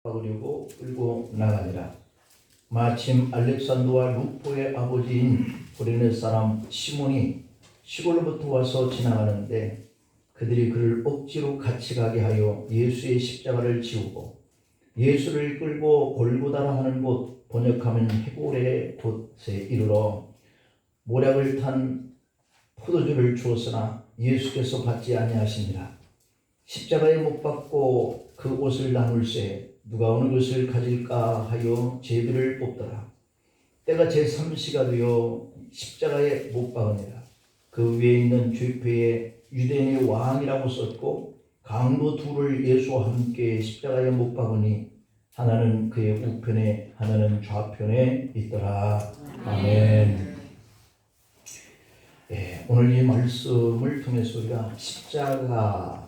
박으려고 끌고 나가니라. 마침 알렉산더와 루포의 아버지인 구레네 사람 시몬이 시골로부터 와서 지나가는데 그들이 그를 억지로 같이 가게 하여 예수의 십자가를 지우고 예수를 끌고 골고다라 하는 곳, 번역하면 해골의 곳에 이르러 모략을 탄 포도주를 주었으나 예수께서 받지 아니하시니라. 십자가에 못 박고 그 옷을 나눌세 누가 어느 것을 가질까 하여 제비를 뽑더라. 때가 제3시가 되어 십자가에 못 박으니라. 그 위에 있는 죄표에 유대인의 왕이라고 썼고 강도 둘을 예수와 함께 십자가에 못 박으니 하나는 그의 우편에 하나는 좌편에 있더라. 아멘. 오늘 이 말씀을 통해서 우리가 십자가로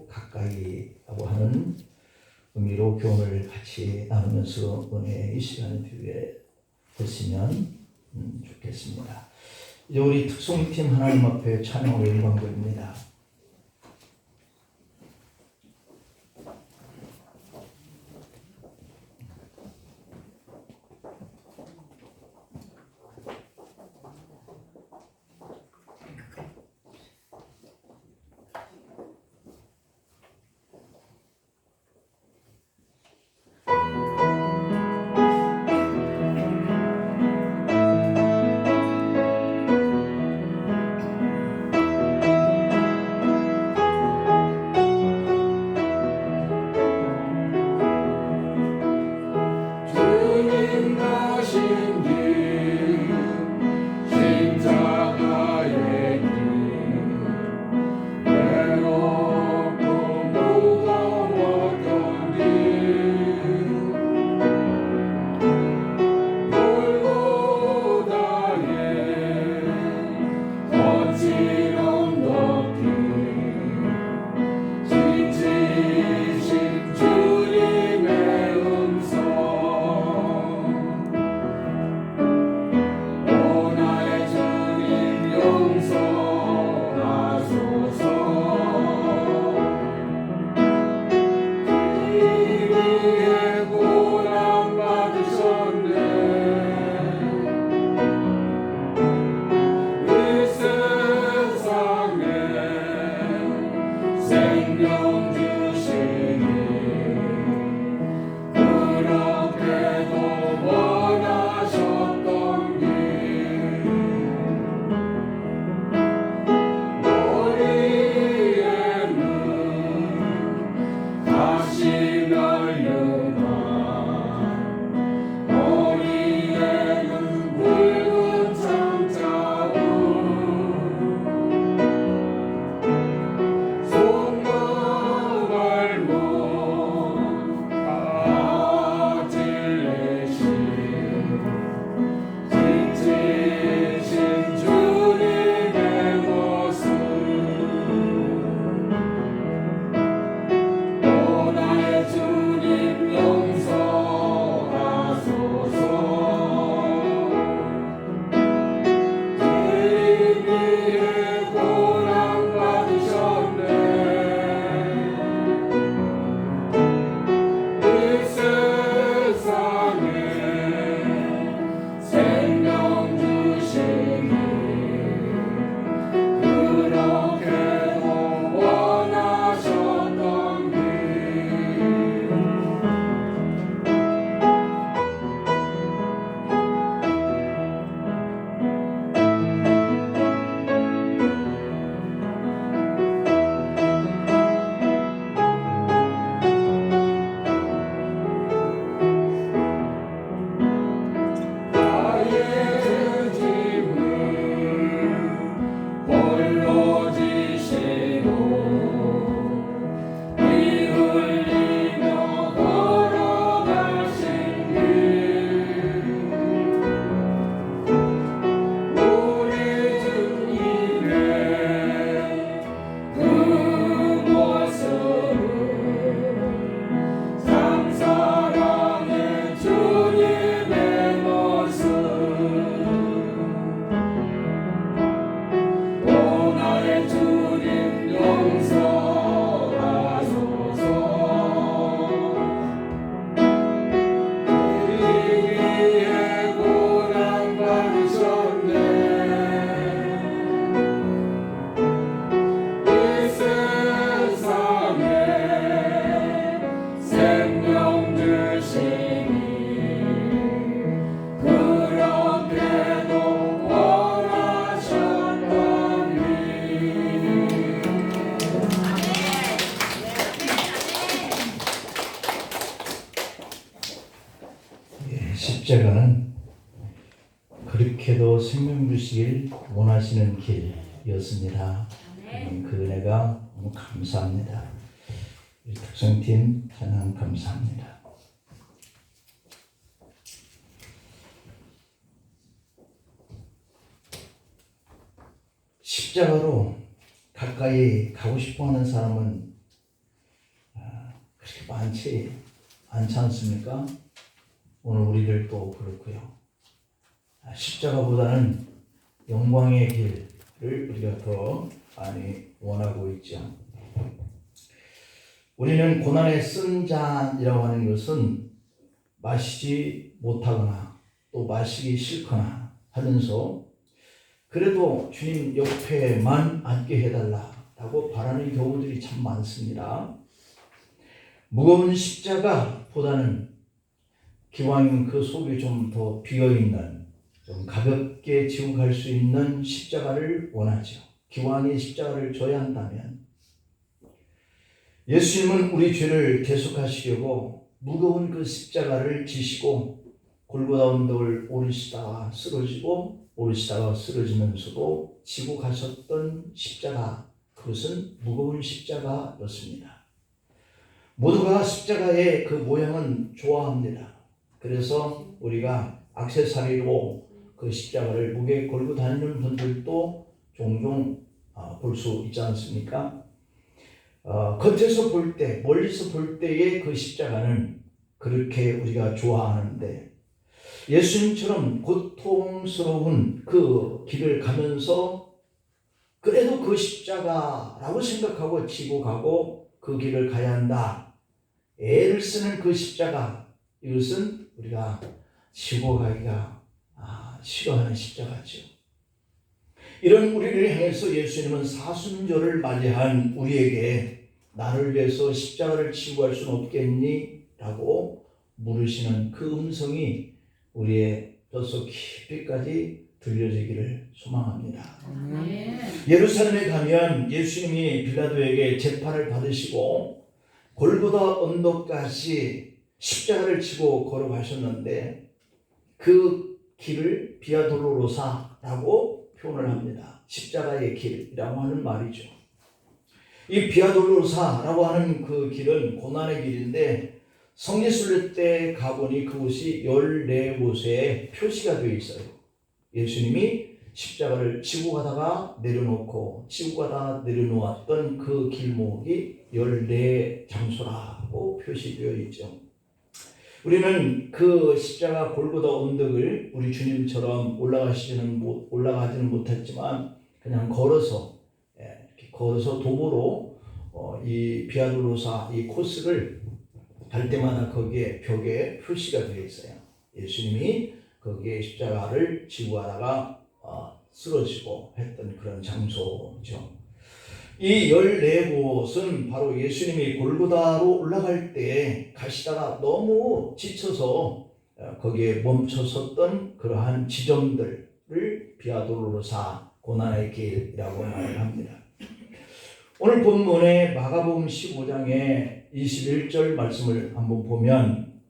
가까이라고 하는 의미로 교훈을 같이 나누면서 은혜의 시간을 드리게 됐으면 좋겠습니다. 이제 우리 특송팀 하나님 앞에 찬양을 영광드립니다. 십자가는 그렇게도 생명 주시길 원하시는 길이었습니다. 그 은혜가 너무 감사합니다. 우리 특성팀 찬양 감사합니다. 십자가로 가까이 가고 싶어하는 사람은 그렇게 많지 않습니까? 오늘 우리들도 그렇고요. 십자가보다는 영광의 길을 우리가 더 많이 원하고 있죠. 우리는 고난의 쓴 잔이라고 하는 것은 마시지 못하거나 또 마시기 싫거나 하면서 그래도 주님 옆에만 앉게 해달라고 바라는 경우들이 참 많습니다. 무거운 십자가보다는 기왕이면 그 속에 좀 더 비어있는, 좀 가볍게 지고 갈 수 있는 십자가를 원하죠. 기왕에 십자가를 져야 한다면 예수님은 우리 죄를 대속하시려고 무거운 그 십자가를 지시고 골고다 언덕을 오르시다가 쓰러지고 오르시다가 쓰러지면서도 지고 가셨던 십자가, 그것은 무거운 십자가였습니다. 모두가 십자가의 그 모양은 좋아합니다. 그래서 우리가 액세서리로 그 십자가를 목에 걸고 다니는 분들도 종종 볼 수 있지 않습니까? 겉에서 볼 때, 멀리서 볼 때의 그 십자가는 그렇게 우리가 좋아하는데 예수님처럼 고통스러운 그 길을 가면서 그래도 그 십자가라고 생각하고 지고 가고 그 길을 가야 한다. 애를 쓰는 그 십자가, 이것은 우리가 지고 가기가 싫어하는 십자가죠. 이런 우리를 향해서 예수님은 사순절을 맞이한 우리에게 나를 위해서 십자가를 지고 갈 수는 없겠니? 라고 물으시는 그 음성이 우리의 뼛속 깊이까지 들려지기를 소망합니다. 예루살렘에 가면 예수님이 빌라도에게 재판을 받으시고 골고다 언덕까지 십자가를 지고 걸어가셨는데 그 길을 비아 돌로로사라고 표현을 합니다. 십자가의 길이라고 하는 말이죠. 이 비아 돌로로사라고 하는 그 길은 고난의 길인데 성지순례 때 가보니 그곳이 14곳에 표시가 되어 있어요. 예수님이 십자가를 지고 가다가 내려놓고 지고 가다가 내려놓았던 그 길목이 14장소라고 표시되어 있죠. 우리는 그 십자가 골고다 언덕을 우리 주님처럼 올라가지는 못했지만 그냥 걸어서 도보로 이 비아 돌로로사 이 코스를 갈 때마다 거기에 벽에 표시가 되어 있어요. 예수님이 거기에 십자가를 지고 가다가 쓰러지고 했던 그런 장소죠. 이 14곳은 바로 예수님이 골고다로 올라갈 때 가시다가 너무 지쳐서 거기에 멈춰섰던 그러한 지점들을 비아 돌로로사 고난의 길이라고 말을 합니다. 오늘 본문의 마가복음 15장의 21절 말씀을 한번 보면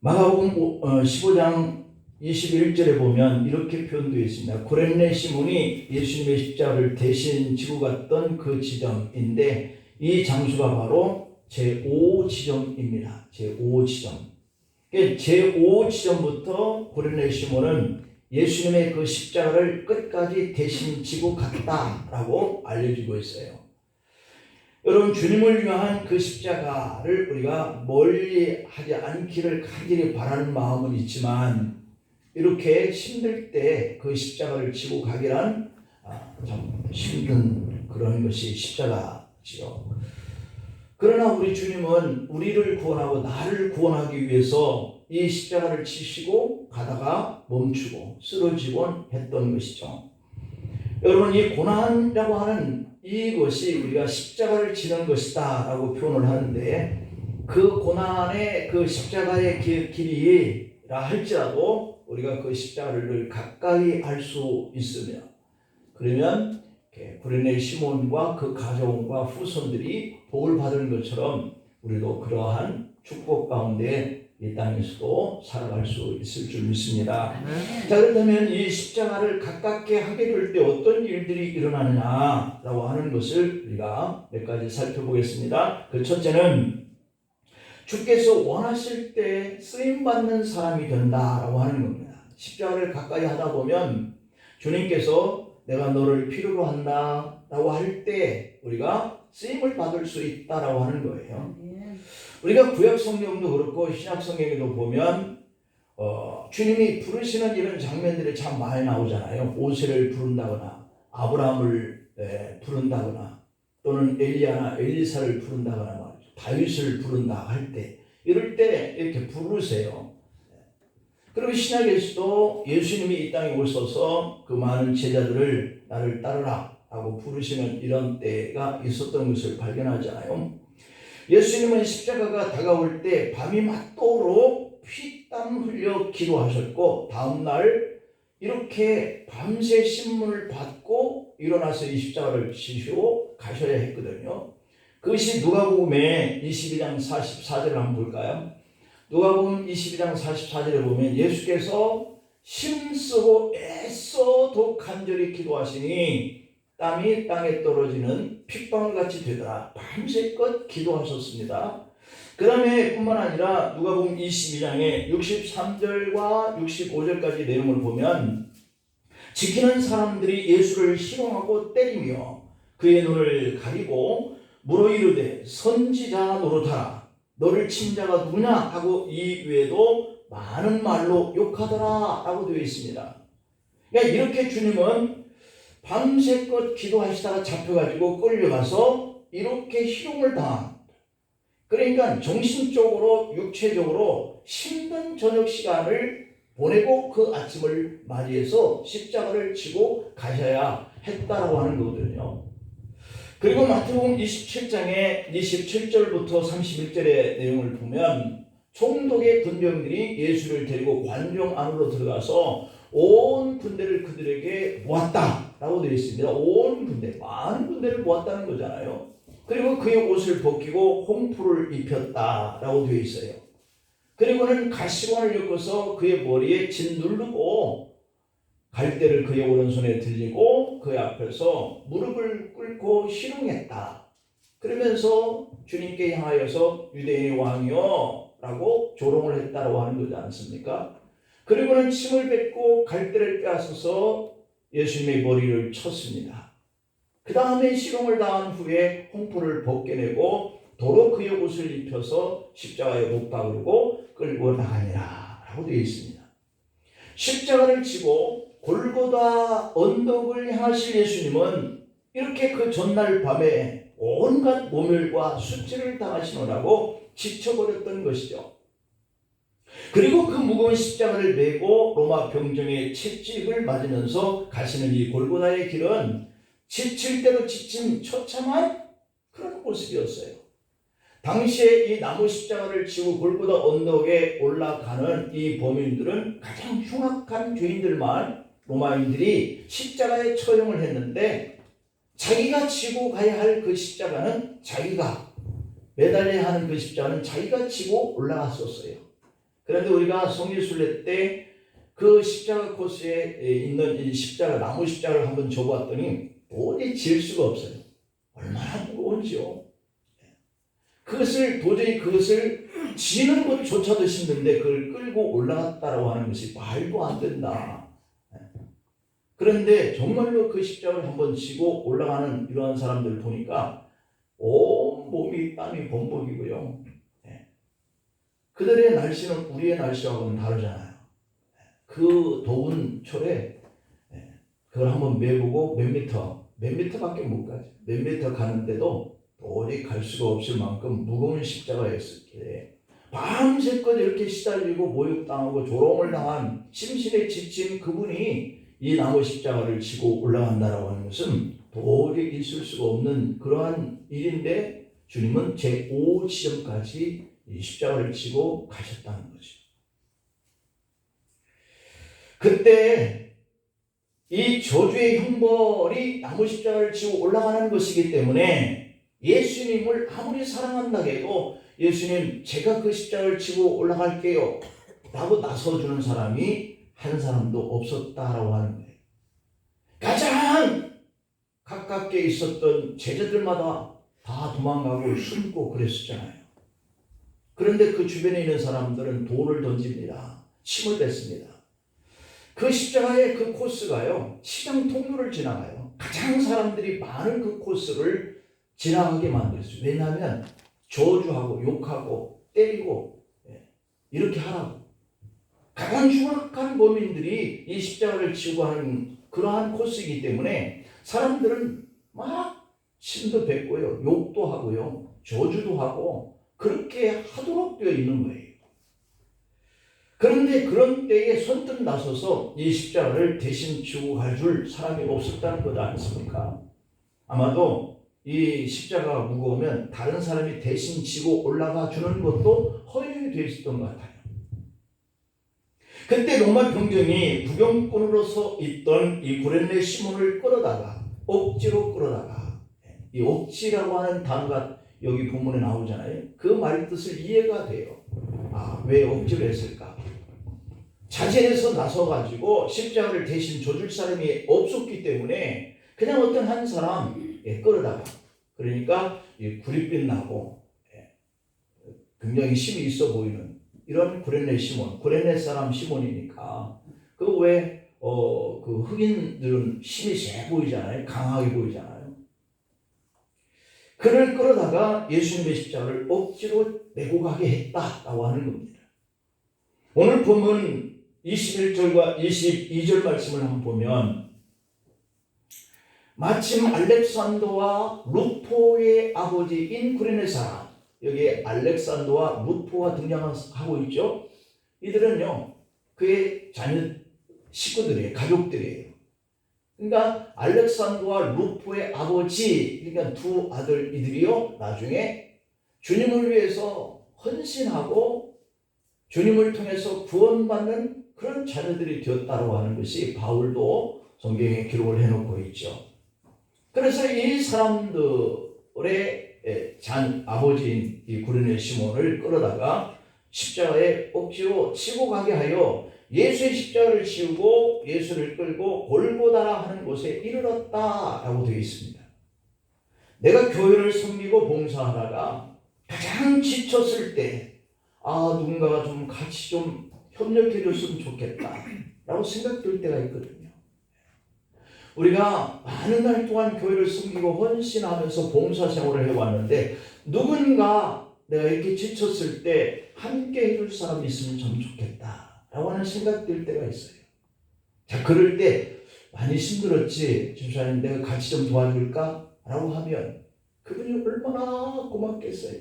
마가복음 15장 21절에 보면 이렇게 표현되어 있습니다. 고레네 시몬이 예수님의 십자가를 대신 지고 갔던 그 지점인데 이 장소가 바로 제5지점입니다. 제5지점. 제5지점부터 고레네 시몬은 예수님의 그 십자가를 끝까지 대신 지고 갔다라고 알려지고 있어요. 여러분, 주님을 위한 그 십자가를 우리가 멀리 하지 않기를 간절히 바라는 마음은 있지만 이렇게 힘들 때 그 십자가를 지고 가기란 참 힘든 그런 것이 십자가지요. 그러나 우리 주님은 우리를 구원하고 나를 구원하기 위해서 이 십자가를 지시고 가다가 멈추고 쓰러지곤 했던 것이죠. 여러분, 이 고난이라고 하는 이것이 우리가 십자가를 지는 것이다 라고 표현을 하는데 그 고난의 그 십자가의 길이라 할지라도 우리가 그 십자가를 가까이 할 수 있으며 그러면 구레네 시몬과 그 가족과 후손들이 복을 받은 것처럼 우리도 그러한 축복 가운데 이 땅에서도 살아갈 수 있을 줄 믿습니다. 자, 그렇다면 이 십자가를 가깝게 하게 될 때 어떤 일들이 일어나느냐라고 하는 것을 우리가 몇 가지 살펴보겠습니다. 그 첫째는 주께서 원하실 때 쓰임받는 사람이 된다라고 하는 겁니다. 십자가를 가까이 하다 보면 주님께서 내가 너를 필요로 한다라고 할 때 우리가 쓰임을 받을 수 있다라고 하는 거예요. 우리가 구약 성경도 그렇고 신약 성경에도 보면 주님이 부르시는 이런 장면들이 참 많이 나오잖아요. 모세를 부른다거나 아브라함을 부른다거나 또는 엘리야나 엘리사를 부른다거나 말이죠. 다윗을 부른다 할 때 이럴 때 이렇게 부르세요. 그리고 신약에서도 예수님이 이 땅에 오셔서 그 많은 제자들을 나를 따르라 하고 부르시는 이런 때가 있었던 것을 발견하잖아요. 예수님은 십자가가 다가올 때 밤이 맞도록 피땀 흘려 기도하셨고 다음날 이렇게 밤새 신문을 받고 일어나서 이 십자가를 지시고 가셔야 했거든요. 그것이 누가복음의 22장 44절을 한번 볼까요? 누가복음 22장 44절에 보면 예수께서 힘쓰고 애써도 간절히 기도하시니 땀이 땅에 떨어지는 핏방울같이 되더라. 밤새껏 기도하셨습니다. 그 다음에 뿐만 아니라 누가복음 22장의 63절과 65절까지 내용을 보면 지키는 사람들이 예수를 희롱하고 때리며 그의 눈을 가리고 물어 이르되 선지자 노릇하라. 너를 친 자가 누구냐 하고 이 외에도 많은 말로 욕하더라 라고 되어 있습니다. 그러니까 이렇게 주님은 밤새껏 기도하시다가 잡혀가지고 끌려가서 이렇게 희롱을 당합니다. 그러니까 정신적으로 육체적으로 힘든 저녁 시간을 보내고 그 아침을 맞이해서 십자가를 지고 가셔야 했다라고 하는 거거든요. 그리고 마태복음 27장의 27절부터 31절의 내용을 보면 총독의 군병들이 예수를 데리고 관중 안으로 들어가서 온 군대를 그들에게 모았다라고 되어 있습니다. 온 군대, 많은 군대를 모았다는 거잖아요. 그리고 그의 옷을 벗기고 홍포를 입혔다라고 되어 있어요. 그리고는 가시관을 엮어서 그의 머리에 짓누르고 갈대를 그의 오른손에 들리고 그의 앞에서 무릎을 꿇고 희롱했다. 그러면서 주님께 향하여서 유대인의 왕이여 라고 조롱을 했다고 하는 거지 않습니까? 그리고는 침을 뱉고 갈대를 빼앗아서 예수님의 머리를 쳤습니다. 그 다음에 희롱을 당한 후에 홍포를 벗겨내고 도로 그의 옷을 입혀서 십자가에 못 박으고 끌고 나가니라 라고 되어 있습니다. 십자가를 지고 골고다 언덕을 향하실 예수님은 이렇게 그 전날 밤에 온갖 모멸과 수치를 당하시느라고 지쳐버렸던 것이죠. 그리고 그 무거운 십자가를 메고 로마 병정의 채찍을 맞으면서 가시는 이 골고다의 길은 지칠 대로 지친 처참한 그런 모습이었어요. 당시에 이 나무 십자가를 지고 골고다 언덕에 올라가는 이 범인들은 가장 흉악한 죄인들만 로마인들이 십자가에 처형을 했는데 자기가 지고 가야 할 그 십자가는 자기가 매달려야 하는 그 십자가는 자기가 지고 올라갔었어요. 그런데 우리가 성지순례 때 그 십자가 코스에 있는 이 십자가 나무 십자가를 한번 접어봤더니 도저히 질 수가 없어요. 얼마나 무거운지요. 도저히 그것을 지는 것조차도 힘든데 그걸 끌고 올라갔다라고 하는 것이 말도 안 된다. 그런데 정말로 그 십자가를 한번 지고 올라가는 이러한 사람들 보니까 온 몸이 땀이 범벅이고요. 그들의 날씨는 우리의 날씨하고는 다르잖아요. 그 더운 철에 그걸 한번 매보고 몇 미터밖에 못 가죠. 몇 미터 가는데도 도저히 갈 수가 없을 만큼 무거운 십자가였기에 밤새껏 이렇게 시달리고 모욕당하고 조롱을 당한 심신에 지친 그분이 이 나무 십자가를 지고 올라간다라고 하는 것은 도저히 있을 수가 없는 그러한 일인데 주님은 제5지점까지 이 십자가를 지고 가셨다는 거죠. 그때 이 저주의 형벌이 나무 십자가를 지고 올라가는 것이기 때문에 예수님을 아무리 사랑한다 해도 예수님 제가 그 십자가를 지고 올라갈게요 라고 나서주는 사람이 한 사람도 없었다라고 하는 거예요. 가장 가깝게 있었던 제자들마다 다 도망가고 숨고 그랬었잖아요. 그런데 그 주변에 있는 사람들은 돌을 던집니다. 침을 뱉습니다. 그 십자가의 그 코스가요, 시장 통로를 지나가요. 가장 사람들이 많은 그 코스를 지나가게 만들었어요. 왜냐하면 저주하고 욕하고 때리고 이렇게 하라고. 가장 흉악한 범인들이 이 십자가를 지고 하는 그러한 코스이기 때문에 사람들은 막 침도 뱉고요, 욕도 하고요, 저주도 하고 그렇게 하도록 되어 있는 거예요. 그런데 그런 때에 선뜻 나서서 이 십자가를 대신 지고 갈 줄 사람이 없었다는 것 아니습니까? 아마도 이 십자가가 무거우면 다른 사람이 대신 지고 올라가 주는 것도 허용이 되어 있었던 것 같아요. 그때 로마 병정이 구경꾼으로서 있던 이 구레네 시몬을 끌어다가 억지로 끌어다가, 이 억지라고 하는 단어가 여기 본문에 나오잖아요. 그 말 뜻을 이해가 돼요. 왜 억지로 했을까? 자진해서 나서가지고 십자가를 대신 져줄 사람이 없었기 때문에 그냥 어떤 한 사람 끌어다가, 그러니까 구릿빛 나고 굉장히 힘이 있어 보이는 이런 구레네 시몬, 구레네 사람 시몬이니까 그 왜 그 흑인들은 힘이 세 보이잖아요. 강하게 보이잖아요. 그를 끌어다가 예수님의 십자가를 억지로 메고 가게 했다라고 하는 겁니다. 오늘 본문 21절과 22절 말씀을 한번 보면, 마침 알렉산더와 루포의 아버지인 구레네 사람, 여기에 알렉산더와 루포가 등장하고 있죠. 이들은요, 그의 자녀 식구들이에요. 가족들이에요. 그러니까 알렉산더와 루포의 아버지, 그러니까 두 아들 이들이요, 나중에 주님을 위해서 헌신하고 주님을 통해서 구원받는 그런 자녀들이 되었다고 하는 것이 바울도 성경에 기록을 해놓고 있죠. 그래서 이 사람들의 아버지인 이 구레네 시몬을 끌어다가 십자가에 억지로 치고 가게 하여 예수의 십자가를 지우고 예수를 끌고 골고다라 하는 곳에 이르렀다라고 되어 있습니다. 내가 교회를 섬기고 봉사하다가 가장 지쳤을 때 누군가가 좀 같이 좀 협력해 줬으면 좋겠다 라고 생각될 때가 있거든요. 우리가 많은 날 동안 교회를 섬기고 헌신하면서 봉사생활을 해왔는데 누군가 내가 이렇게 지쳤을 때 함께 해줄 사람이 있으면 참 좋겠다 라고 하는 생각될 때가 있어요. 자, 그럴 때 많이 힘들었지 집사님 내가 같이 좀 도와줄까? 라고 하면 그분이 얼마나 고맙겠어요.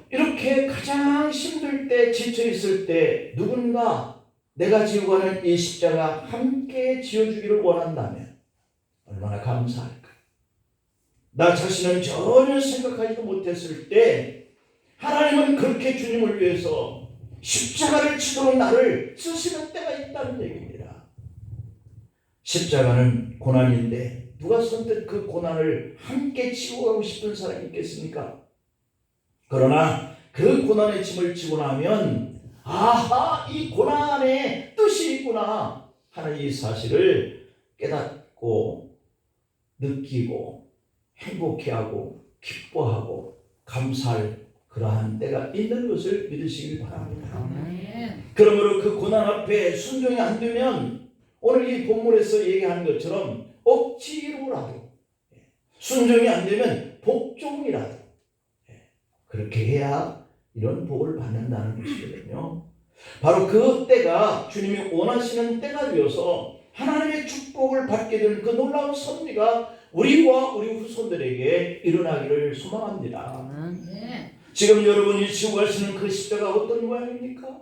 이렇게 가장 힘들 때, 지쳐있을 때 누군가 내가 지고 가는 이 십자가 함께 지어주기를 원한다면 얼마나 감사할까. 나 자신은 전혀 생각하지도 못했을 때 하나님은 그렇게 주님을 위해서 십자가를 치도록 나를 쓰시는 때가 있다는 얘기입니다. 십자가는 고난인데 누가 선뜻 그 고난을 함께 지고 가고 싶은 사람이 있겠습니까? 그러나 그 고난의 짐을 지고 나면 이 고난의 뜻이 있구나 하는 이 사실을 깨닫고 느끼고 행복해하고 기뻐하고 감사할 그러한 때가 있는 것을 믿으시길 바랍니다. 그러므로 그 고난 앞에 순종이 안 되면 오늘 이 본문에서 얘기하는 것처럼 억지로라도, 순종이 안 되면 복종이라도 그렇게 해야 이런 복을 받는다는 것이거든요. 바로 그 때가 주님이 원하시는 때가 되어서 하나님의 축복을 받게 된 그 놀라운 섭리가 우리와 우리 후손들에게 일어나기를 소망합니다. 지금 여러분이 지고 가시는 그 십자가 어떤 모양입니까?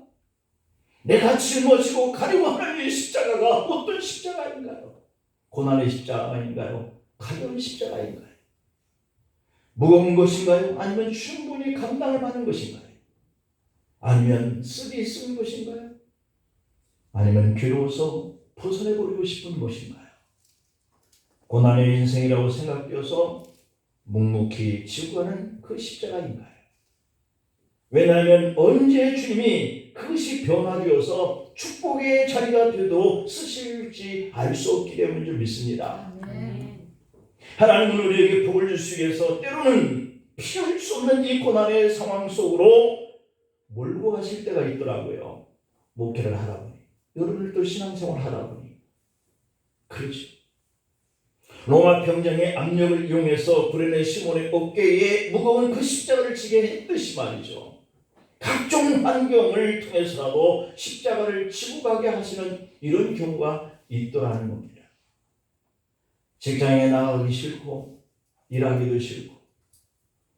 내가 짊어지고 가려고 하는 이 십자가가 어떤 십자가인가요? 고난의 십자가인가요? 가벼운 십자가인가요? 무거운 것인가요? 아니면 충분히 감당할 만한 것인가요? 아니면 쓰기 있는 것인가요? 아니면 괴로워서 벗어내버리고 싶은 것인가요? 고난의 인생이라고 생각되어서 묵묵히 지고 가는 그 십자가인가요? 왜냐하면 언제 주님이 그것이 변화되어서 축복의 자리가 되도록 쓰실지 알 수 없기 때문인 줄 믿습니다. 하나님은 우리에게 복을 주시기 위해서 때로는 피할 수 없는 이 고난의 상황 속으로 몰고 가실 때가 있더라고요. 목회를 하다 보니, 여러분들도 신앙생활 하다 보니 그렇죠. 로마 병정의 압력을 이용해서 구레네 시몬의 어깨에 무거운 그 십자가를 지게 했듯이 말이죠. 각종 환경을 통해서라도 십자가를 지고 가게 하시는 이런 경우가 있더라는 겁니다. 직장에 나가기 싫고 일하기도 싫고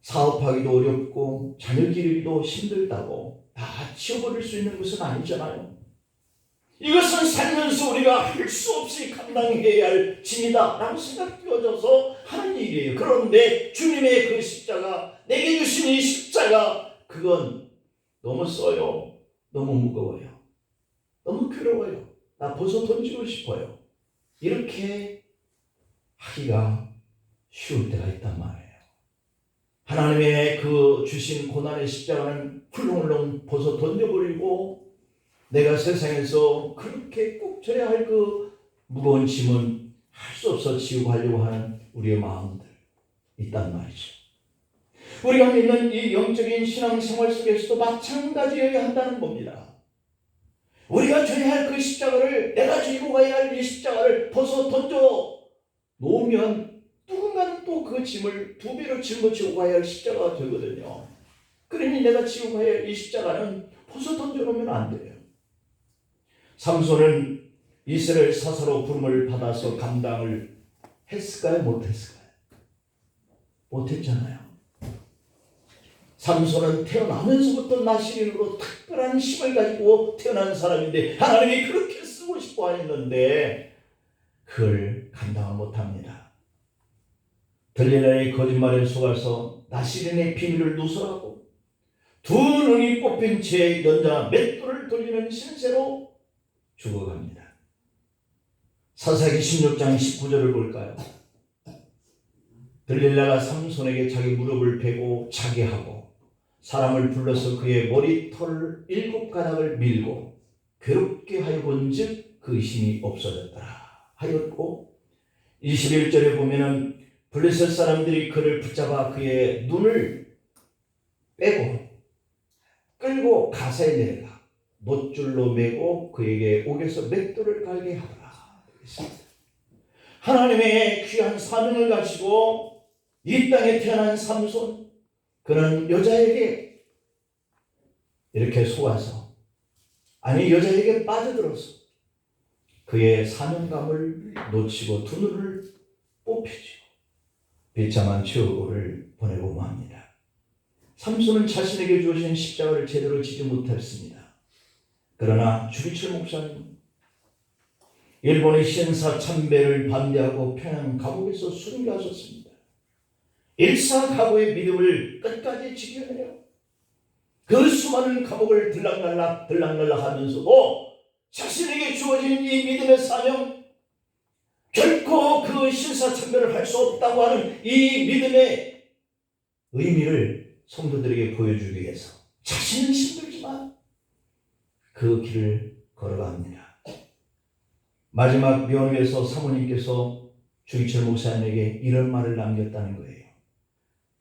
사업하기도 어렵고 자녀 기르기도 힘들다고 다 치워버릴 수 있는 것은 아니잖아요. 이것은 살면서 우리가 할 수 없이 감당해야 할 짐이다 라고 생각되어져서 하는 일이에요. 그런데 주님의 그 십자가, 내게 주신 이 십자가, 그건 너무 써요. 너무 무거워요. 너무 괴로워요. 나 벗어 던지고 싶어요. 이렇게 하기가 쉬울 때가 있단 말이에요. 하나님의 그 주신 고난의 십자가는 훌렁훌렁 벗어 던져버리고 내가 세상에서 그렇게 꼭 져야 할 그 무거운 짐은 할 수 없어 지우고 하려고 하는 우리의 마음들 있단 말이죠. 우리가 믿는 이 영적인 신앙생활 속에서도 마찬가지여야 한다는 겁니다. 우리가 져야 할 그 십자가를, 내가 지고 가야 할 이 십자가를 벗어 던져 놓으면 누군가는 또 그 짐을 두 배로 짊어지고 가야 할 십자가가 되거든요. 그러니 내가 지고 가야 할 이 십자가는 벗어 던져 놓으면 안 돼요. 삼손은 이스라엘 사사로 부름을 받아서 감당을 했을까요? 못했을까요? 못했잖아요. 삼손은 태어나면서부터 나시린으로 특별한 힘을 가지고 태어난 사람인데 하나님이 그렇게 쓰고 싶어 하셨는데 그걸 감당을 못합니다. 들릴라의 거짓말에 속아서 나시린의 비밀을 누설하고 두 눈이 뽑힌 채 연자 맷돌을 돌리는 신세로 죽어갑니다. 사사기 16장 19절을 볼까요? 들릴라가 삼손에게 자기 무릎을 베고 자게 하고 사람을 불러서 그의 머리털 7가닥을 밀고 괴롭게 하여 본즉 그 힘이 없어졌더라 하였고 21절에 보면은 블레셋 사람들이 그를 붙잡아 그의 눈을 빼고 끌고 가사에 내려가 못줄로 매고 그에게 옥에서 맷돌을 갈게 하더라. 하나님의 귀한 사명을 가지고 이 땅에 태어난 삼손, 그는 여자에게 이렇게 속아서, 아니 여자에게 빠져들어서 그의 사명감을 놓치고 두 눈을 뽑히죠. 비참한 최후를 보내고 맙니다. 삼손은 자신에게 주어진 십자가를 제대로 지지 못했습니다. 그러나 주기철 목사님, 일본의 신사 참배를 반대하고 평양 감옥에서 순교하셨습니다. 일사각오의 믿음을 끝까지 지켜내요. 그 수많은 감옥을 들락날락 하면서도 자신에게 주어진 이 믿음의 사명, 결코 그 신사참배를 할 수 없다고 하는 이 믿음의 의미를 성도들에게 보여주기 위해서 자신은 힘들지만 그 길을 걸어갑니다. 마지막 면회에서 사모님께서 주기철 목사님에게 이런 말을 남겼다는 거예요.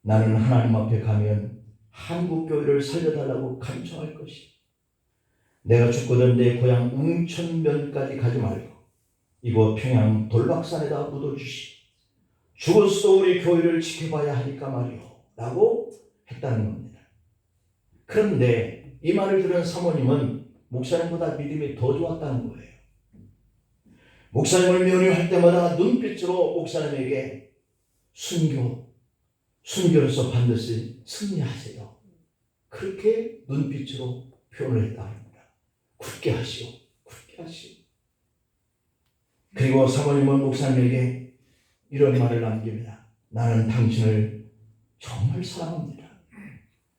나는 하나님 앞에 가면 한국 교회를 살려달라고 간청할 것이. 내가 죽거든 내 고향 웅천면까지 가지 말고 이곳 평양 돌박산에다 묻어주시. 죽었어도 우리 교회를 지켜봐야 하니까 말이오 라고 했다는 겁니다. 그런데 이 말을 들은 사모님은 목사님보다 믿음이 더 좋았다는 거예요. 목사님을 면회할 때마다 눈빛으로 목사님에게 순교로서 반드시 승리하세요. 그렇게 눈빛으로 표현을 했다 합니다. 굳게 하시오. 그리고 사모님은 목사님에게 이런 말을 남깁니다. 나는 당신을 정말 사랑합니다.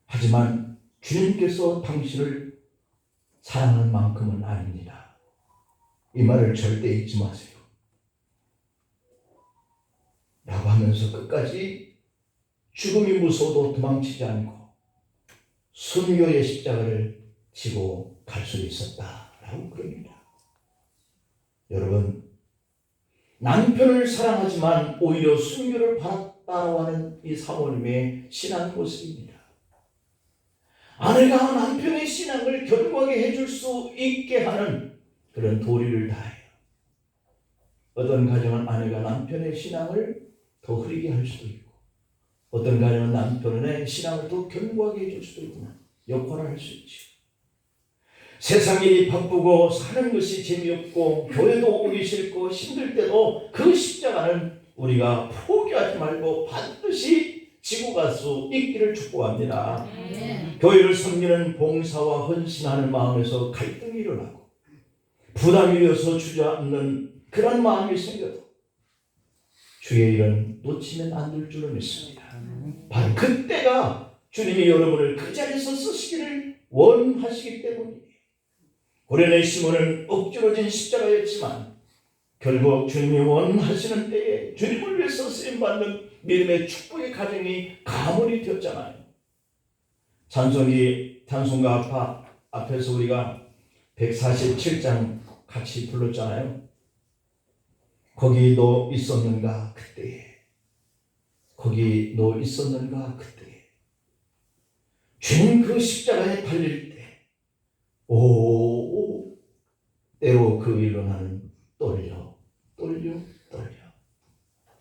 하지만 주님께서 당신을 사랑하는 만큼은 아닙니다. 이 말을 절대 잊지 마세요. 라고 하면서 끝까지 죽음이 무서워도 도망치지 않고 순교의 십자가를 지고 갈 수 있었다라고 그럽니다. 여러분, 남편을 사랑하지만 오히려 순교를 따라와는 이 사모님의 신앙 모습입니다. 아내가 남편의 신앙을 견고하게 해줄 수 있게 하는 그런 도리를 다해요. 어떤 가정은 아내가 남편의 신앙을 더 흐리게 할 수도 있고, 어떤 가정은 남편의 신앙을 더 견고하게 해줄 수도 있구나 역할을 할 수 있죠. 세상 일이 바쁘고 사는 것이 재미없고 교회도 오기 싫고 힘들 때도 그 십자가는 우리가 포기하지 말고 반드시 지고 갈 수 있기를 축복합니다. 교회를 섬기는 봉사와 헌신하는 마음에서 갈등이 일어나고 부담이 되어서 주저앉는 그런 마음이 생겨도 주의 일은 놓치면 안 될 줄로 믿습니다. 바로 그때가 주님이 여러분을 그 자리에서 쓰시기를 원하시기 때문이에요. 고레네 시몬은 억지로 진 십자가였지만 결국 주님이 원하시는 때에 주님을 위해서 쓰임받는 믿음의 축복의 가정이 가문이 되었잖아요. 찬송가 앞에서 우리가 147장 같이 불렀잖아요. 거기 너 있었는가 그때에, 거기 너 있었는가 그때에. 주님 그 십자가에 달릴 때 때로 그 일로 나는 떨려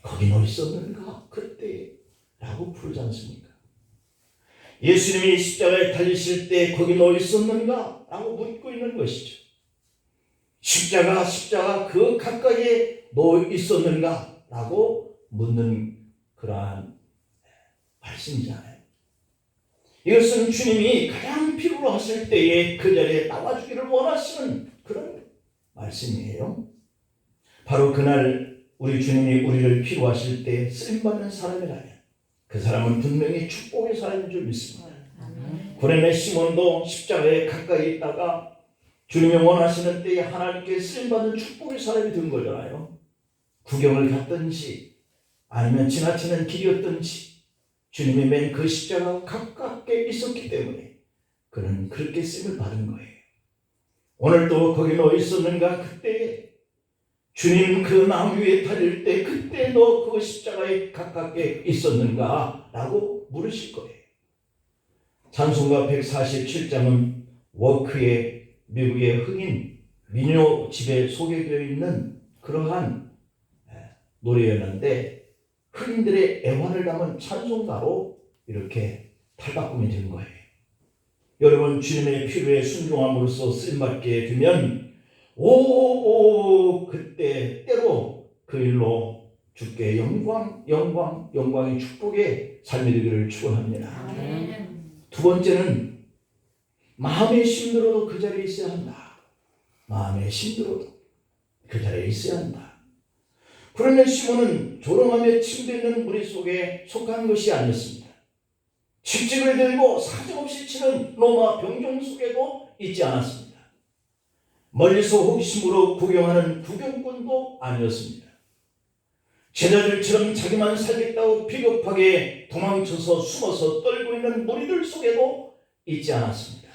거기 너 있었는가 그때 라고 부르지 않습니까? 예수님이 십자가에 달리실 때 거기 너 있었는가 라고 묻고 있는 것이죠. 십자가 그 가까이에 너 있었는가 라고 묻는 그러한 말씀이잖아요. 이것은 주님이 가장 필요로 하실 때에 그 자리에 나와주기를 원하시는 그런 말씀이에요. 바로 그날 우리 주님이 우리를 필요하실 때 쓰임받는 사람이라면 그 사람은 분명히 축복의 사람인 줄 믿습니다. 고레네 시몬도 십자가에 가까이 있다가 주님이 원하시는 때에 하나님께 쓰임받는 축복의 사람이 된 거잖아요. 구경을 갔든지 아니면 지나치는 길이었든지 주님이 맨 그 십자가가 가깝게 있었기 때문에 그는 그렇게 쓰임을 받은 거예요. 오늘도 거기 너 있었는가 그때 주님 그 나무 위에 달릴 때 그때 너 그 십자가에 가깝게 있었는가 라고 물으실 거예요. 찬송가 147장은 워크의 미국의 흑인 민요 집에 소개되어 있는 그러한 노래였는데 흑인들의 애환을 담은 찬송가로 이렇게 탈바꿈이 된 거예요. 여러분, 주님의 필요에 순종함으로써 쓰임받게 되면 그때 때로 그 일로 주께 영광의 축복의 삶이 되기를 축원합니다. 두 번째는 마음에 힘들어도 그 자리에 있어야 한다. 마음에 힘들어도 그 자리에 있어야 한다. 그러나 시몬은 조롱하며 침뱉는 무리 속에 속한 것이 아니었습니다. 칙칙을 들고 사정없이 치는 로마 병정 속에도 있지 않았습니다. 멀리서 호기심으로 구경하는 구경꾼도 아니었습니다. 제자들처럼 자기만 살겠다고 비겁하게 도망쳐서 숨어서 떨고 있는 무리들 속에도 있지 않았습니다.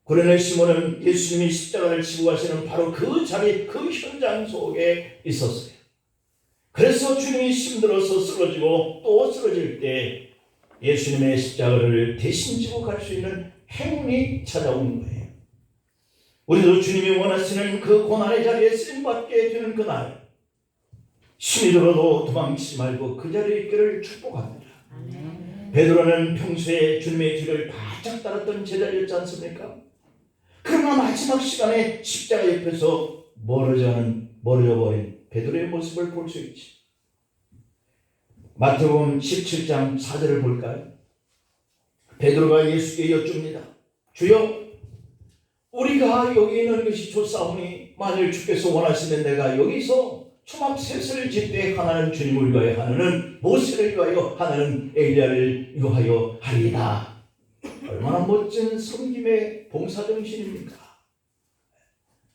고레네 시몬은 예수님이 십자가를 지고 가시는 바로 그 자리, 그 현장 속에 있었어요. 그래서 주님이 힘들어서 쓰러지고 또 쓰러질 때 예수님의 십자가를 대신 지고 갈 수 있는 행운이 찾아오는 거예요. 우리도 주님이 원하시는 그 고난의 자리에 쓰임받게 되는 그날, 힘이 들어도 도망치지 말고 그 자리에 있기를 축복합니다. 베드로는 평소에 주님의 뒤를 바짝 따랐던 제자였지 않습니까? 그러나 마지막 시간에 십자가 옆에서 멀어져버린 베드로의 모습을 볼 수 있지. 마태복음 17장 4절을 볼까요? 베드로가 예수께 여쭙니다. 주여, 우리가 여기 있는 것이 좋사오니 만일 주께서 원하시면 내가 여기서 초막셋을 짓되 하나는 주님을 위하여 하나는 모세를 위하여 하나는 엘리야를 위하여 하리이다. 얼마나 멋진 섬김의 봉사정신입니까?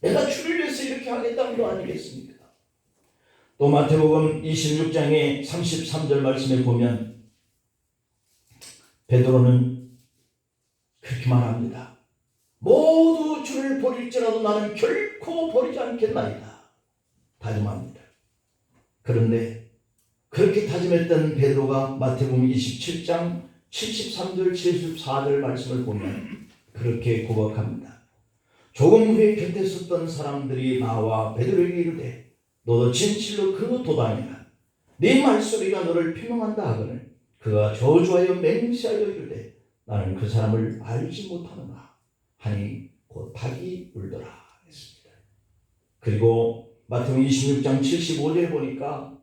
내가 주를 위해서 이렇게 하겠다는 거 아니겠습니까? 또 마태복음 26장의 33절 말씀에 보면 베드로는 그렇게 말합니다. 모두 주를 버릴지라도 나는 결코 버리지 않겠나이다 다짐합니다. 그런데 그렇게 다짐했던 베드로가 마태복음 27장 73절 74절 말씀을 보면 그렇게 고백합니다. 조금 후에 곁에 섰던 사람들이 나와 베드로에게 이르되 너도 진실로 그 도단이라 네 말소리가 너를 표명한다 하거늘 그가 저주하여 맹세하여 이르되 나는 그 사람을 알지 못하노라 하니 곧 닭이 울더라 했습니다. 그리고 마태복음 26장 75절에 보니까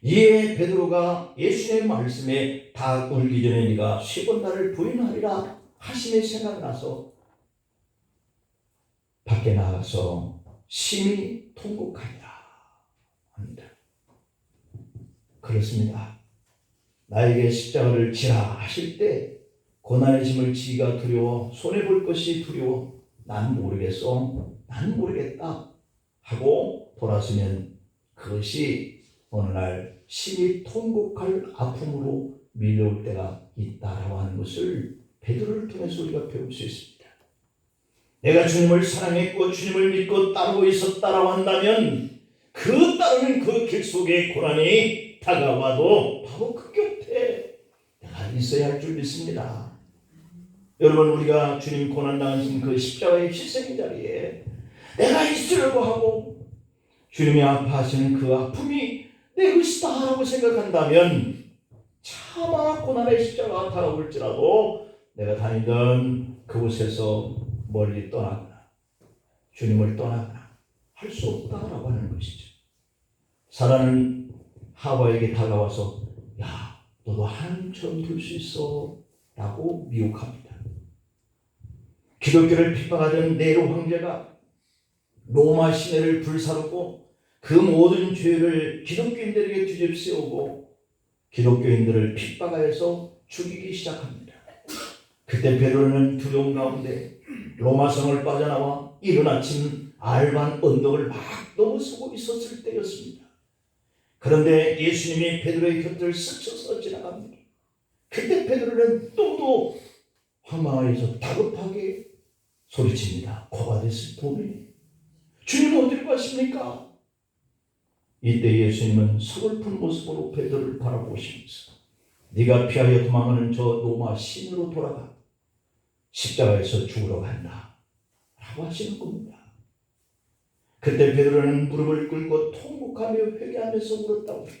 이에 베드로가 예수님의 말씀에 닭 울기 전에 네가 3번 나를 부인하리라 하심이 생각나서 밖에 나가서 심히 통곡하니라 합니다. 그렇습니다. 나에게 십자가를 지라 하실 때 고난의 짐을 지기가 두려워 손해볼 것이 두려워 난 모르겠어 난 모르겠다 하고 돌아서면 그것이 어느 날 심히 통곡할 아픔으로 밀려올 때가 있다라고 하는 것을 베드로를 통해서 우리가 배울 수 있습니다. 내가 주님을 사랑했고 주님을 믿고 따르고 있었다라고 한다면 그 따르는 그 길 속에 고난이 다가와도 바로 그 곁에 내가 있어야 할 줄 믿습니다. 여러분 우리가 주님 고난당하신 그 십자가의 희생의 자리에 내가 있으려고 하고 주님이 아파하시는 그 아픔이 내 것이다 라고 생각한다면 차마 고난의 십자가가 다가올지라도 내가 다니던 그곳에서 멀리 떠나거나 주님을 떠나거나 할 수 없다라고 하는 것이죠. 사단은 하와에게 다가와서 야 너도 하나님처럼 될 수 있어 라고 미혹합니다. 기독교를 핍박하던 네로 황제가 로마 시내를 불사르고 그 모든 죄를 기독교인들에게 뒤집세우고 기독교인들을 핍박하여서 죽이기 시작합니다. 그때 베드로는 두려움 가운데 로마성을 빠져나와 이른 아침 알반 언덕을 막 넘어서고 있었을 때였습니다. 그런데 예수님이 베드로의 곁을 스쳐서 지나갑니다. 그때 베드로는 또도 황망하여서 다급하게 소리칩니다. 고바데스 도메 주님 어디로 가십니까? 이때 예수님은 서글픈 모습으로 베드로를 바라보시면서 네가 피하여 도망하는 저 로마 신으로 돌아가 십자가에서 죽으러 간다 라고 하시는 겁니다. 그때 베드로는 무릎을 꿇고 통곡하며 회개하면서 울었다고 해요.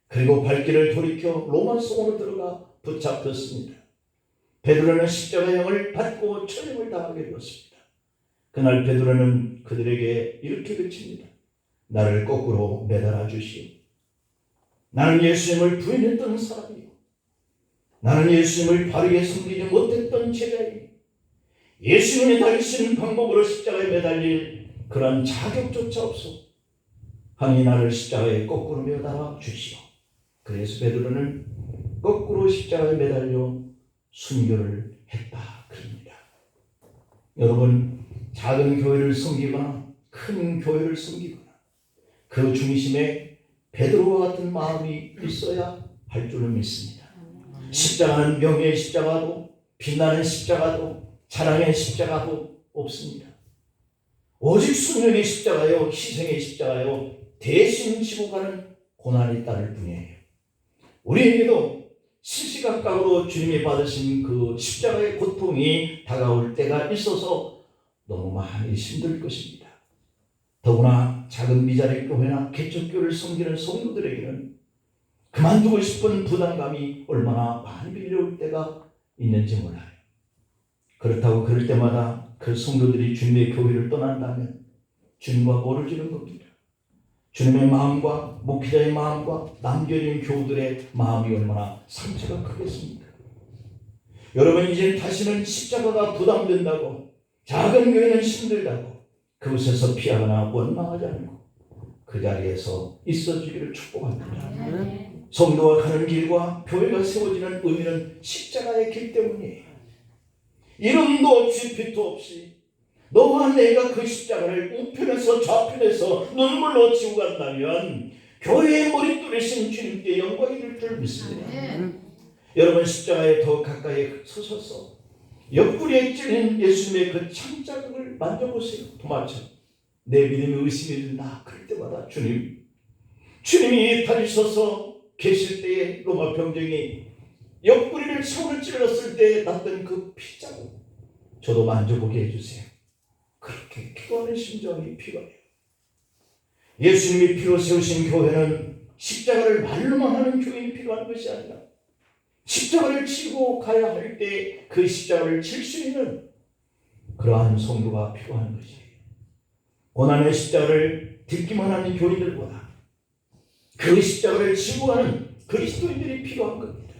그리고 발길을 돌이켜 로마 성으로 들어가 붙잡혔습니다. 베드로는 십자가형을 받고 처형을 당하게 되었습니다. 그날 베드로는 그들에게 이렇게 외칩니다. 나를 거꾸로 매달아 주시오. 나는 예수님을 부인했던 사람이요. 나는 예수님을 바르게 섬기지 못했던 제자이요. 예수님이 달리신 방법으로 십자가에 매달릴 그런 자격조차 없어. 하니 나를 십자가에 거꾸로 매달아 주시오. 그래서 베드로는 거꾸로 십자가에 매달려 순교를 했다 그럽니다. 여러분 작은 교회를 섬기거나 큰 교회를 섬기거나 그 중심에 베드로와 같은 마음이 있어야 할 줄을 믿습니다. 십자가는 명예의 십자가도 빛나는 십자가도 자랑의 십자가도 없습니다. 오직 순종의 십자가요 희생의 십자가요 대신 지고 가는 고난이 따를 뿐이에요. 우리에게도 시시각각으로 주님이 받으신 그 십자가의 고통이 다가올 때가 있어서 너무 많이 힘들 것입니다. 더구나 작은 미자립 교회나 개척교를 섬기는 성도들에게는 그만두고 싶은 부담감이 얼마나 많이 밀려올 때가 있는지 몰라요. 그렇다고 그럴 때마다 그 성도들이 주님의 교회를 떠난다면 주님과 멀어지는 겁니다. 주님의 마음과 목회자의 마음과 남겨진 교우들의 마음이 얼마나 상처가 크겠습니까? 여러분 이제 다시는 십자가가 부담된다고 작은 교회는 힘들다고 그곳에서 피하거나 원망하지 않고 그 자리에서 있어주기를 축복합니다. 성도가 가는 길과 교회가 세워지는 의미는 십자가의 길 때문이에요. 이름도 없이 빛도 없이 너와 내가 그 십자가를 우편에서 좌편에서 눈물로 지고 간다면 교회의 머릿돌이신 주님께 영광이 될 줄 믿습니다. 여러분 십자가에 더 가까이 서셔서 옆구리에 찔린 예수님의 그 창자국을 만져보세요. 도마처럼 내 믿음이 의심이 된다. 그럴 때마다 주님이 다니셔서 계실 때에 로마 병정이 옆구리를 손을 찔렀을 때 났던 그 피자국 저도 만져보게 해주세요. 그렇게 기도하는 심정이 필요해요. 예수님이 피로 세우신 교회는 십자가를 말로만 하는 교회이 필요한 것이 아니라 십자가를 지고 가야 할 때 그 십자가를 질 수 있는 그러한 성도가 필요한 것이에요. 고난의 십자가를 듣기만 하는 교인들보다 그 십자가를 지고 가는 그리스도인들이 필요한 겁니다.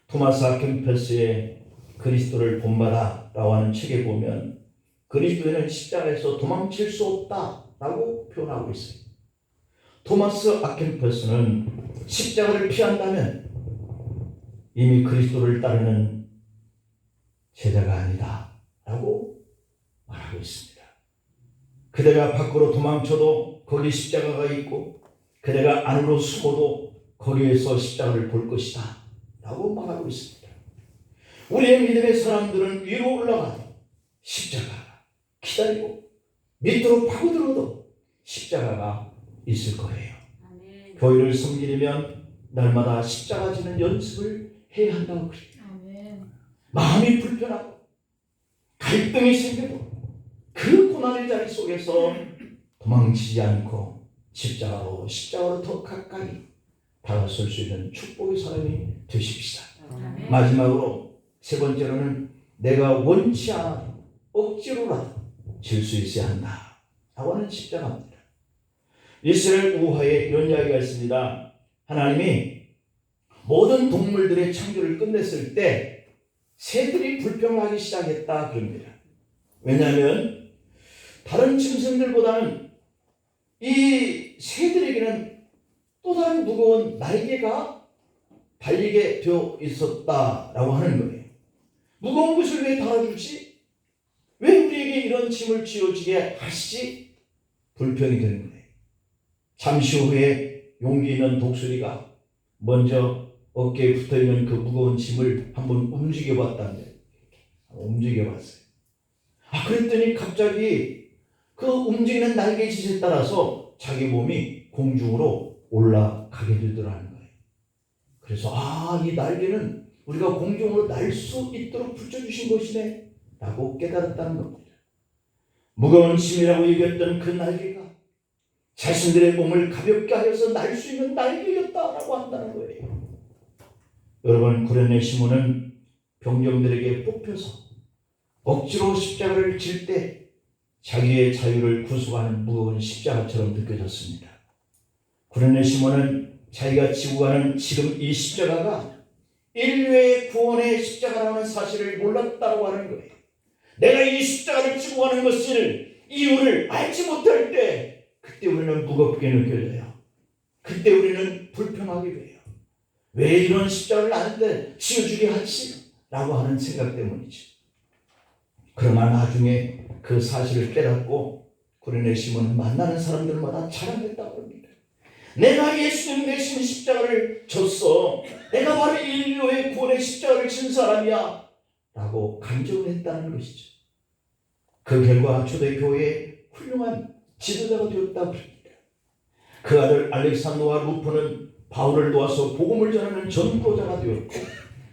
토마스 아켄페스의 그리스도를 본받아 라고 하는 책에 보면 그리스도인은 십자가에서 도망칠 수 없다 라고 표현하고 있어요. 토마스 아켄페스는 십자가를 피한다면 이미 그리스도를 따르는 제자가 아니다 라고 말하고 있습니다. 그대가 밖으로 도망쳐도 거기 십자가가 있고 그대가 안으로 숨어도 거기에서 십자가를 볼 것이다 라고 말하고 있습니다. 우리의 믿음의 사람들은 위로 올라가도 십자가가 기다리고 밑으로 파고들어도 십자가가 있을 거예요. 아멘. 교회를 섬기려면 날마다 십자가 지는 연습을 해야 한다고 그래요. 아멘. 마음이 불편하고 갈등이 생겨도 그 고난의 자리 속에서 도망치지 않고 십자가로 더 가까이 다가설 수 있는 축복의 사람이 되십시다. 아멘. 마지막으로 세 번째로는 내가 원치 않아도 억지로라도 질 수 있어야 한다 라고 하는 십자가입니다. 이스라엘 우화에 이런 이야기가 있습니다. 하나님이 모든 동물들의 창조를 끝냈을 때 새들이 불평하기 시작했다 그럽니다. 왜냐하면 다른 짐승들보다는 이 새들에게는 또 다른 무거운 날개가 달리게 되어 있었다라고 하는 거예요. 무거운 것을 왜 달아주지? 왜 우리에게 이런 짐을 쥐어지게 하시지? 불평이 되는 거예요. 잠시 후에 용기 있는 독수리가 먼저 어깨에 붙어있는 그 무거운 짐을 한번 움직여봤다는데 움직여봤어요. 그랬더니 갑자기 그 움직이는 날개짓에 따라서 자기 몸이 공중으로 올라가게 되더라는 거예요. 그래서 이 날개는 우리가 공중으로 날 수 있도록 붙여주신 것이네 라고 깨달았다는 겁니다. 무거운 짐이라고 여겼던 그 날개가 자신들의 몸을 가볍게 하여서 날 수 있는 날개였다라고 한다는 거예요. 여러분, 구레네 시몬은 병정들에게 뽑혀서 억지로 십자가를 질 때 자기의 자유를 구속하는 무거운 십자가처럼 느껴졌습니다. 구레네 시몬은 자기가 지고 가는 지금 이 십자가가 인류의 구원의 십자가라는 사실을 몰랐다고 하는 거예요. 내가 이 십자가를 지고 가는 것을 이유를 알지 못할 때 그때 우리는 무겁게 느껴져요. 그때 우리는 불평하게 돼요. 왜 이런 십자가를 나한테 지어주게 하지? 라고 하는 생각 때문이죠. 그러나 나중에 그 사실을 깨닫고 구레네 시몬은 만나는 사람들마다 자랑했다고 합니다. 내가 예수님 대신 십자가를 졌어. 내가 바로 인류의 구원의 십자가를 진 사람이야 라고 간증을 했다는 것이죠. 그 결과 초대교회의 훌륭한 지도자가 되었다고 합니다. 그 아들 알렉산더와 루포는 바울을 도와서 복음을 전하는 전도자가 되었고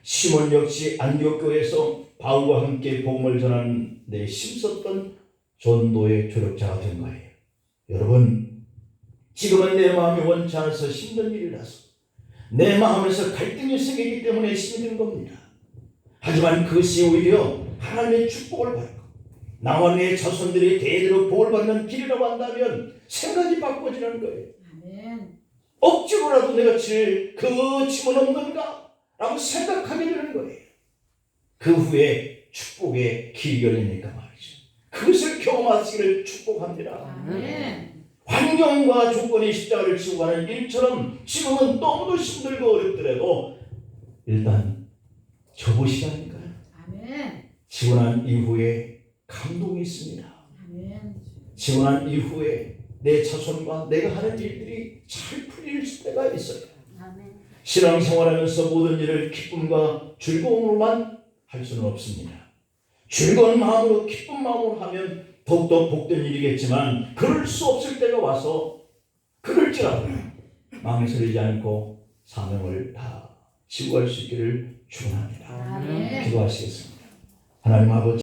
시몬 역시 안디옥 교회에서 바울과 함께 복음을 전하는 데 힘썼던 전도의 조력자가 된 거예요. 여러분, 지금은 내 마음이 원치 않아서 힘든 일이라서 내 마음에서 갈등이 생기기 때문에 힘이 든 겁니다. 하지만 그것이 오히려 하나님의 축복을 받고 나와 내 자손들이 대대로 복을 받는 길이라고 한다면 생각이 바꿔지는 거예요. 아멘. 억지로라도 내가 질 그 짐은 없는가? 라고 생각하게 되는 거예요. 그 후에 축복의 길이 열리니까 말이죠. 그것을 경험하시기를 축복합니다. 아멘. 환경과 조건이 십자가를 지고 가는 일처럼 지금은 너무도 힘들고 어렵더라도 일단 접으시라니까요. 아멘. 지고 난 이후에 감동이 있습니다. 아멘. 지고 난 이후에 내 자손과 내가 하는 일들이 잘 풀릴 때가 있어요. 아멘. 신앙생활하면서 모든 일을 기쁨과 즐거움으로만 할 수는 없습니다. 즐거운 마음으로 기쁜 마음으로 하면 더욱더 복된 일이겠지만 그럴 수 없을 때가 와서 그럴지라도 망설이지 않고 사명을 다 지구할 수 있기를 축원합니다. 아멘. 기도하시겠습니다. 하나님 아버지,